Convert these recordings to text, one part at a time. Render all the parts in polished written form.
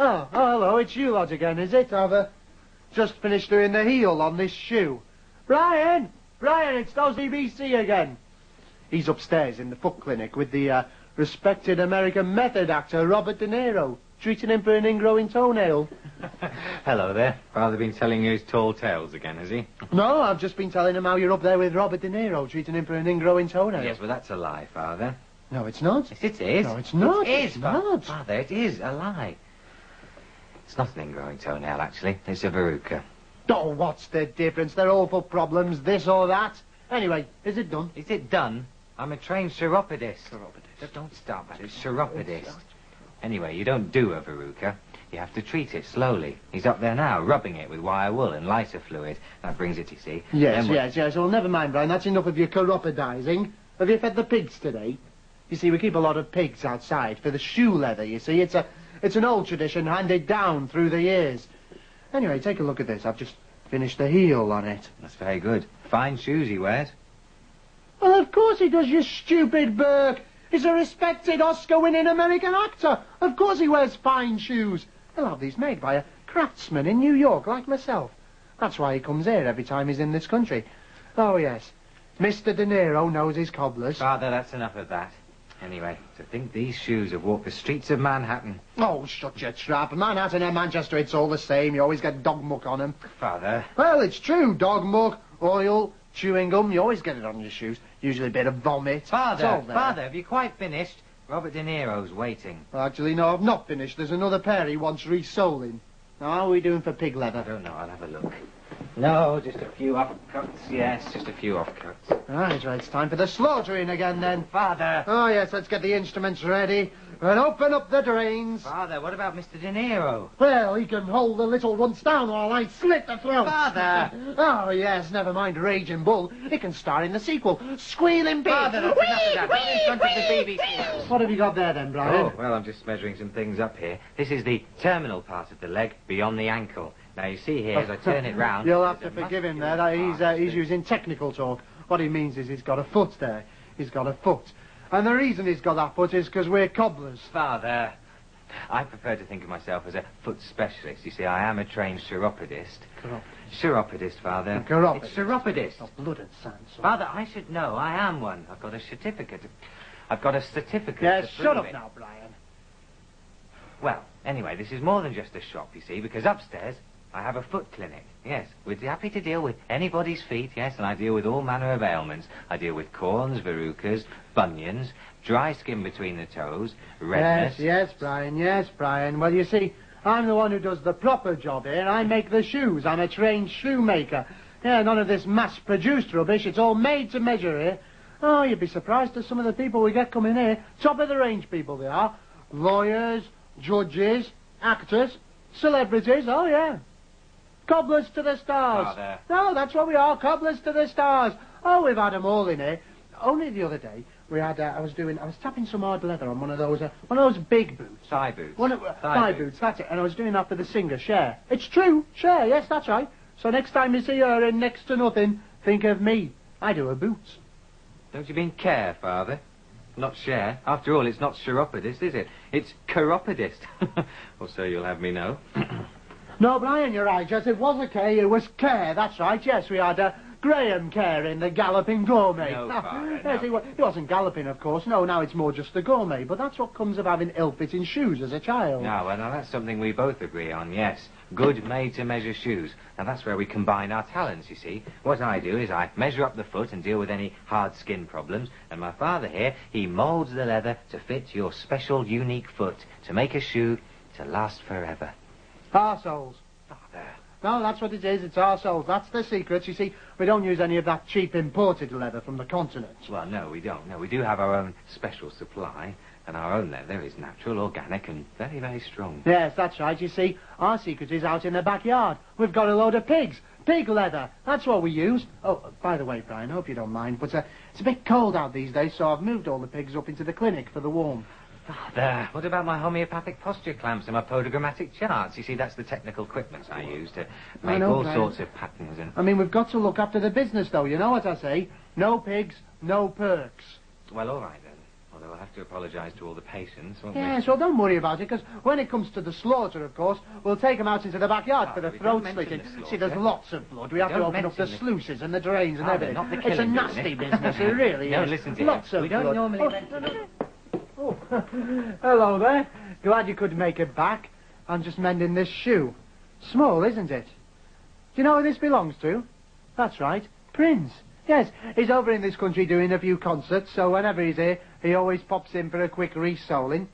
Oh, hello, it's you lot again, is it? I've just finished doing the heel on this shoe. Brian, it's those EBC again. He's upstairs in the foot clinic with the respected American method actor Robert De Niro, treating him for an ingrowing toenail. Hello there. Father been telling you his tall tales again, has he? No, I've just been telling him how you're up there with Robert De Niro, treating him for an ingrowing toenail. Yes, but that's a lie, Father. No, it's not. Yes, it is. No, it's not. It is, not. Father, it is a lie. It's not an ingrowing toenail, actually. It's a verruca. Oh, what's the difference? They're all for problems, this or that. Anyway, is it done? Is it done? I'm a trained chiropodist. Don't start that. It's chiropodist. Anyway, you don't do a verruca. You have to treat it slowly. He's up there now, rubbing it with wire wool and lighter fluid. That brings it, you see. Yes. Well, never mind, Brian. That's enough of your chiropodising. Have you fed the pigs today? You see, we keep a lot of pigs outside for the shoe leather, you see. It's an old tradition handed down through the years. Anyway, take a look at this. I've just finished the heel on it. That's very good. Fine shoes he wears. Well, of course he does, you stupid Burke. He's a respected Oscar-winning American actor. Of course he wears fine shoes. He'll have these made by a craftsman in New York, like myself. That's why he comes here every time he's in this country. Oh, yes. Mr. De Niro knows his cobblers. Father, that's enough of that. Anyway, to think these shoes have walked the streets of Manhattan. Oh, shut your trap. Manhattan and Manchester, it's all the same. You always get dog muck on them. Father. Well, it's true. Dog muck, oil, chewing gum. You always get it on your shoes. Usually a bit of vomit. Father, have you quite finished? Robert De Niro's waiting. Well, actually, no, I've not finished. There's another pair he wants resoling. Now, how are we doing for pig leather? I don't know. I'll have a look. No, just a few offcuts. Yes, just a few offcuts. Right, it's time for the slaughtering again, then. Father! Oh, yes, let's get the instruments ready and open up the drains. Father, what about Mr. De Niro? Well, he can hold the little ones down while I slit the throat. Father! Oh, yes, never mind Raging Bull. He can star in the sequel, Squealing Pig. Father, that's enough of that. Not in front of the BBC. What have you got there, then, Brian? Oh, well, I'm just measuring some things up here. This is the terminal part of the leg beyond the ankle. Now, you see here, as I turn it round... You'll have to forgive him there. He's using technical talk. What he means is he's got a foot there. He's got a foot. And the reason he's got that foot is because we're cobblers. Father, I prefer to think of myself as a foot specialist. You see, I am a trained chiropodist. Chiropodist, Father. Chiropodist. It's chiropodist. Oh, blood and sand. Father, I should know. I am one. I've got a certificate. Yeah, shut up now, Brian. Well, anyway, this is more than just a shop, you see, because upstairs... I have a foot clinic, yes. We're happy to deal with anybody's feet, yes, and I deal with all manner of ailments. I deal with corns, verrucas, bunions, dry skin between the toes, redness... Yes, Brian. Well, you see, I'm the one who does the proper job here. I make the shoes. I'm a trained shoemaker. Yeah, none of this mass-produced rubbish. It's all made to measure here. Oh, you'd be surprised at some of the people we get coming here. Top-of-the-range people they are. Lawyers, judges, actors, celebrities, oh, yeah. Cobblers to the stars. Father. No, that's what we are, cobblers to the stars. Oh, we've had them all in here. Only the other day, we had, I was tapping some hard leather on one of those big boots. Thigh boots. Thigh boots, that's it. And I was doing that for the singer, Cher. It's true, Cher, yes, that's right. So next time you see her in Next to Nothing, think of me. I do her boots. Don't you mean care, Father? Not share. After all, it's not chiropodist, is it? It's chiropodist. Or so you'll have me know. No, Brian, you're right. Yes, it was a K, it was Care. That's right. Yes, we had Graham Care in the Galloping Gourmet. No, Father, yes, no. He wasn't galloping, of course. No, now it's more just the gourmet. But that's what comes of having ill-fitting shoes as a child. No, well, now that's something we both agree on, yes. Good made-to-measure shoes. Now, that's where we combine our talents, you see. What I do is I measure up the foot and deal with any hard skin problems. And my father here, he moulds the leather to fit your special, unique foot to make a shoe to last forever. Arseholes. Father. No, that's what it is. It's arseholes. That's the secret. You see, we don't use any of that cheap imported leather from the continent. Well, no, we don't. No, we do have our own special supply. And our own leather is natural, organic, and very, very strong. Yes, that's right. You see, our secret is out in the backyard. We've got a load of pigs. Pig leather. That's what we use. Oh, by the way, Brian, I hope you don't mind, but it's a bit cold out these days, so I've moved all the pigs up into the clinic for the warmth. Father, what about my homeopathic posture clamps and my podogrammatic charts? You see, that's the technical equipment I use to make all sorts of patterns and... I mean, we've got to look after the business, though. You know what I say? No pigs, no perks. Well, all right, then. Father, we'll have to apologise to all the patients, won't we? Yes, well, don't worry about it, because when it comes to the slaughter, of course, we'll take them out into the backyard for the we throat don't mention slitting. the slaughter. See, there's lots of blood. We have to open up the sluices and the drains and Father, everything. not the It's a killing nasty business. business, it really No, is. listen to Lots him. of We don't blood. normally Oh, mention oh. Hello there. Glad you could make it back. I'm just mending this shoe. Small, isn't it? Do you know who this belongs to? That's right, Prince. Yes, he's over in this country doing a few concerts, so whenever he's here, he always pops in for a quick re-soling.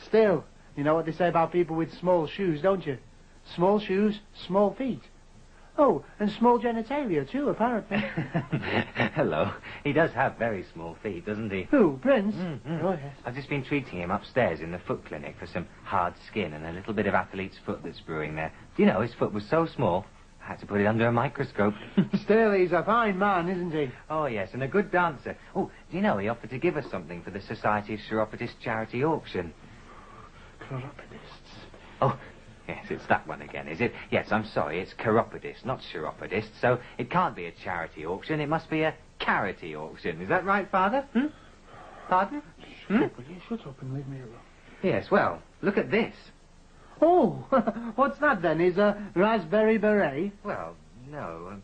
Still, you know what they say about people with small shoes, don't you? Small shoes, small feet. Oh, and small genitalia too, apparently. Hello. He does have very small feet, doesn't he? Who, Prince? Mm-hmm. Oh, yes. I've just been treating him upstairs in the foot clinic for some hard skin and a little bit of athlete's foot that's brewing there. Do you know, his foot was so small, I had to put it under a microscope. Still, he's a fine man, isn't he? Oh, yes, and a good dancer. Oh, do you know, he offered to give us something for the Society of CHIROPODIST charity auction. CHIROPODISTs. Oh, yes, it's that one again, is it? Yes, I'm sorry, it's CHIROPODIST, not CHIROPODIST, so it can't be a charity auction, it must be a carity auction. Is that right, Father? Pardon? Will you shut up and leave me alone? Yes, well, look at this. Oh, what's that then? Is a raspberry beret? Well, no.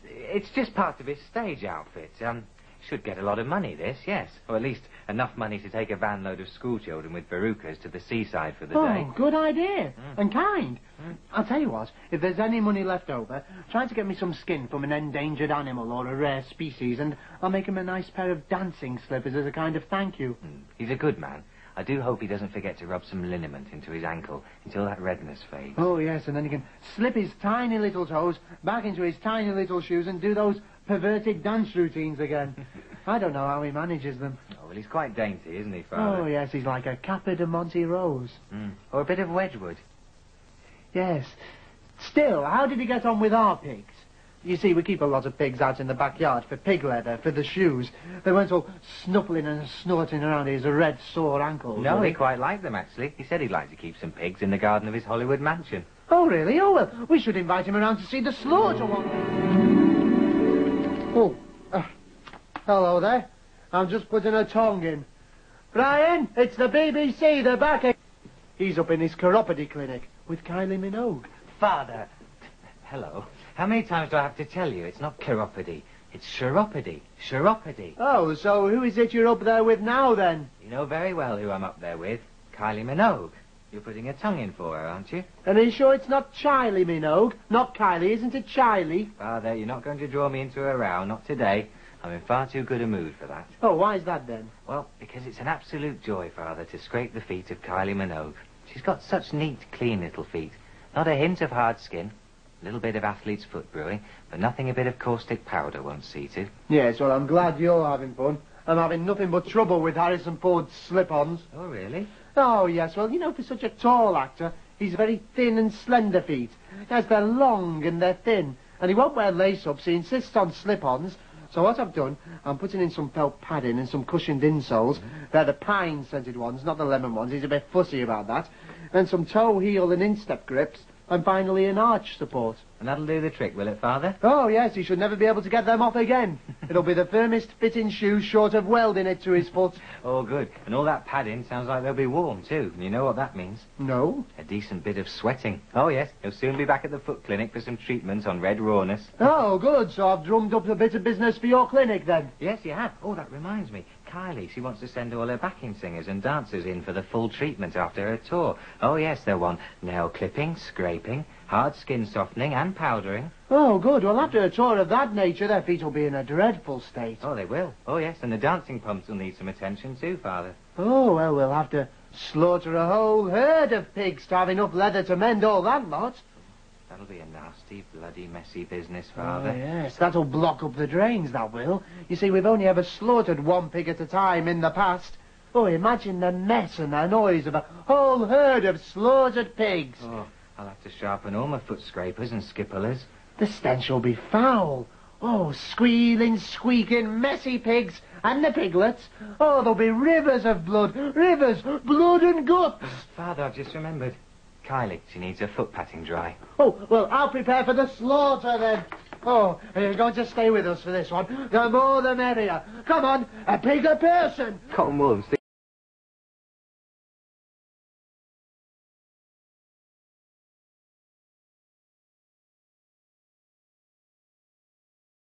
It's just part of his stage outfit. Should get a lot of money, this, yes. Or at least enough money to take a van load of schoolchildren with barukas to the seaside for the day. Oh, good idea. And kind. I'll tell you what, if there's any money left over, try to get me some skin from an endangered animal or a rare species, and I'll make him a nice pair of dancing slippers as a kind of thank you. He's a good man. I do hope he doesn't forget to rub some liniment into his ankle until that redness fades. Oh, yes, and then he can slip his tiny little toes back into his tiny little shoes and do those perverted dance routines again. I don't know how he manages them. Oh, well, he's quite dainty, isn't he, Father? Oh, yes, he's like a Kappa de Monte Rose. Or a bit of Wedgwood. Yes. Still, how did he get on with our pigs? You see, we keep a lot of pigs out in the backyard for pig leather, for the shoes. They weren't all snuffling and snorting around his red, sore ankles. No, were he they? quite liked them, actually. He said he'd like to keep some pigs in the garden of his Hollywood mansion. Oh, really? Oh, well, we should invite him around to see the slaughter one. Oh, hello there. I'm just putting a tongue in. Brian, it's the BBC, they're back. He's up in his chiropody clinic with Kylie Minogue. Father! Hello. How many times do I have to tell you? It's not chiropody. It's chiropody. Chiropody. Oh, so who is it you're up there with now, then? You know very well who I'm up there with. Kylie Minogue. You're putting a tongue in for her, aren't you? And are you sure it's not Kylie Minogue? Not Kylie, isn't it Kylie? Father, you're not going to draw me into a row. Not today. I'm in far too good a mood for that. Oh, why is that, then? Well, because it's an absolute joy, Father, to scrape the feet of Kylie Minogue. She's got such neat, clean little feet. Not a hint of hard skin. A little bit of athlete's foot brewing, but nothing a bit of caustic powder won't see to. Yes, well, I'm glad you're having fun. I'm having nothing but trouble with Harrison Ford's slip-ons. Oh, really? Oh, yes, well, you know, for such a tall actor, he's very thin and slender feet. Yes, they're long and they're thin, and he won't wear lace-ups, he insists on slip-ons. So what I've done, I'm putting in some felt padding and some cushioned insoles. They're the pine-scented ones, not the lemon ones. He's a bit fussy about that. And some toe, heel, and instep grips. And finally an arch support. And that'll do the trick, will it, Father? Oh, yes, he should never be able to get them off again. It'll be the firmest fitting shoe short of welding it to his foot. Oh, good. And all that padding sounds like they'll be warm, too. And you know what that means? No. A decent bit of sweating. Oh, yes. He'll soon be back at the foot clinic for some treatment on red rawness. Oh, good. So I've drummed up a bit of business for your clinic, then. Yes, you have. Oh, that reminds me. Kylie, she wants to send all her backing singers and dancers in for the full treatment after her tour. Oh, yes, they'll want nail clipping, scraping, hard skin softening and powdering. Oh, good. Well, after a tour of that nature, their feet will be in a dreadful state. Oh, they will. Oh, yes, and the dancing pumps will need some attention too, Father. Oh, well, we'll have to slaughter a whole herd of pigs to have enough leather to mend all that lot. That'll be a nasty, bloody, messy business, Father. Oh, yes, that'll block up the drains, that will. You see, we've only ever slaughtered one pig at a time in the past. Oh, imagine the mess and the noise of a whole herd of slaughtered pigs. Oh, I'll have to sharpen all my foot scrapers and skipperlers. The stench will be foul. Oh, squealing, squeaking, messy pigs and the piglets. Oh, there'll be rivers of blood. Rivers, blood and guts. Father, I've just remembered. Kylie, she needs her foot patting dry. Oh, well, I'll prepare for the slaughter then. Oh, and you're going to stay with us for this one. The more the merrier. Come on, a bigger person. Come on,